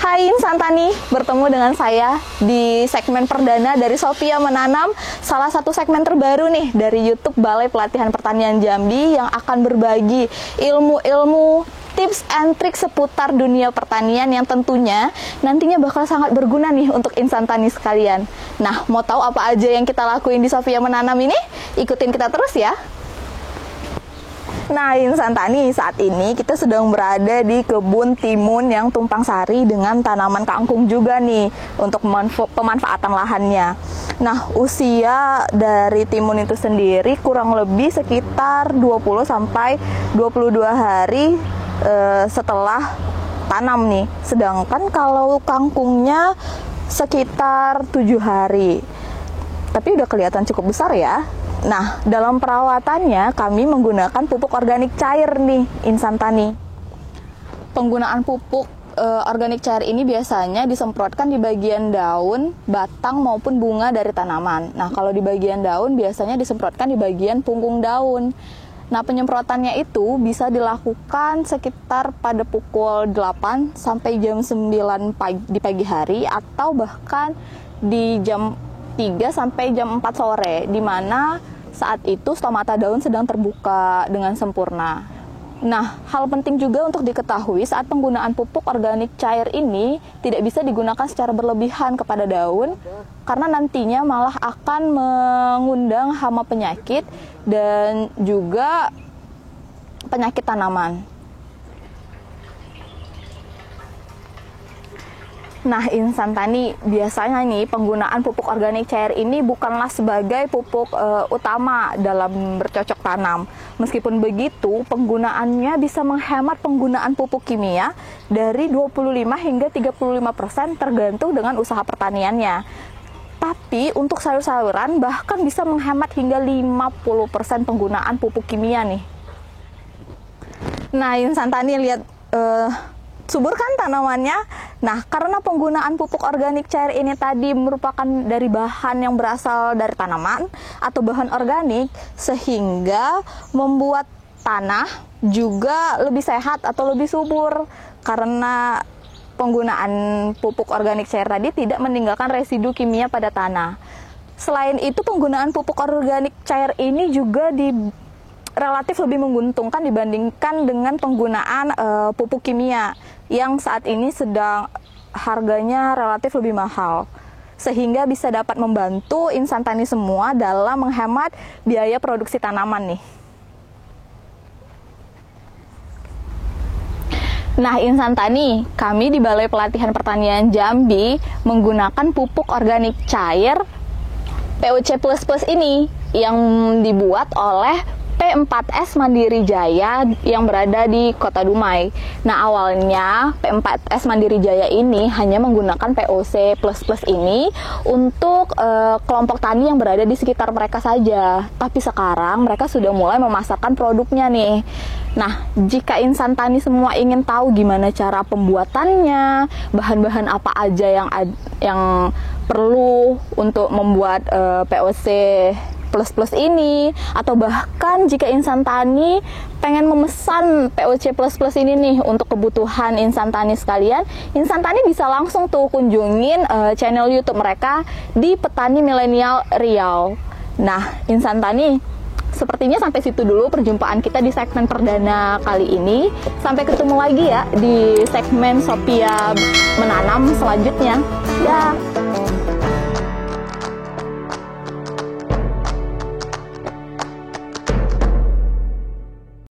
Hai Insantani, bertemu dengan saya di segmen perdana dari Sophia Menanam, salah satu segmen terbaru nih dari YouTube Balai Pelatihan Pertanian Jambi yang akan berbagi ilmu-ilmu, tips and trik seputar dunia pertanian yang tentunya nantinya bakal sangat berguna nih untuk Insantani sekalian. Nah, mau tahu apa aja yang kita lakuin di Sophia Menanam ini? Ikutin kita terus ya. Nah, Insantani, saat ini kita sedang berada di kebun timun yang tumpang sari dengan tanaman kangkung juga nih untuk pemanfaatan lahannya. Nah, usia dari timun itu sendiri kurang lebih sekitar 20 sampai 22 hari setelah tanam nih. Sedangkan kalau kangkungnya sekitar 7 hari. Tapi udah kelihatan cukup besar ya. Nah, dalam perawatannya kami menggunakan pupuk organik cair nih, Insantani. Penggunaan pupuk organik cair ini biasanya disemprotkan di bagian daun, batang maupun bunga dari tanaman. Nah, kalau di bagian daun biasanya disemprotkan di bagian punggung daun. Nah, penyemprotannya itu bisa dilakukan sekitar pada pukul 8 sampai jam 9 di pagi hari atau bahkan di jam 3 sampai jam 4 sore, di mana saat itu stomata daun sedang terbuka dengan sempurna. Nah, hal penting juga untuk diketahui saat penggunaan pupuk organik cair ini tidak bisa digunakan secara berlebihan kepada daun, karena nantinya malah akan mengundang hama penyakit dan juga penyakit tanaman. Nah, Insantani, biasanya nih penggunaan pupuk organik cair ini bukanlah sebagai pupuk utama dalam bercocok tanam. Meskipun begitu, penggunaannya bisa menghemat penggunaan pupuk kimia dari 25 hingga 35% tergantung dengan usaha pertaniannya. Tapi untuk sayur-sayuran bahkan bisa menghemat hingga 50% penggunaan pupuk kimia nih. Nah, Insantani lihat subur kan tanamannya? Nah, karena penggunaan pupuk organik cair ini tadi merupakan dari bahan yang berasal dari tanaman atau bahan organik, sehingga membuat tanah juga lebih sehat atau lebih subur. Karena penggunaan pupuk organik cair tadi tidak meninggalkan residu kimia pada tanah. Selain itu, penggunaan pupuk organik cair ini juga relatif lebih menguntungkan dibandingkan dengan penggunaan pupuk kimia yang saat ini sedang harganya relatif lebih mahal, sehingga bisa dapat membantu Insantani semua dalam menghemat biaya produksi tanaman nih. Nah, Insantani, kami di Balai Pelatihan Pertanian Jambi menggunakan pupuk organik cair POC++ ini yang dibuat oleh P4S Mandiri Jaya yang berada di Kota Dumai. Nah, awalnya P4S Mandiri Jaya ini hanya menggunakan POC++ ini untuk kelompok tani yang berada di sekitar mereka saja. Tapi sekarang mereka sudah mulai memasarkan produknya nih. Nah, jika Insantani semua ingin tahu gimana cara pembuatannya, bahan-bahan apa aja yang perlu untuk membuat POC++ ini, atau bahkan jika Insantani pengen memesan POC++ ini nih untuk kebutuhan Insantani sekalian, Insantani bisa langsung tuh kunjungin channel YouTube mereka di Petani Milenial Riau. Nah, Insantani, sepertinya sampai situ dulu perjumpaan kita di segmen perdana kali ini. Sampai ketemu lagi ya di segmen Sophia Menanam selanjutnya. Dah.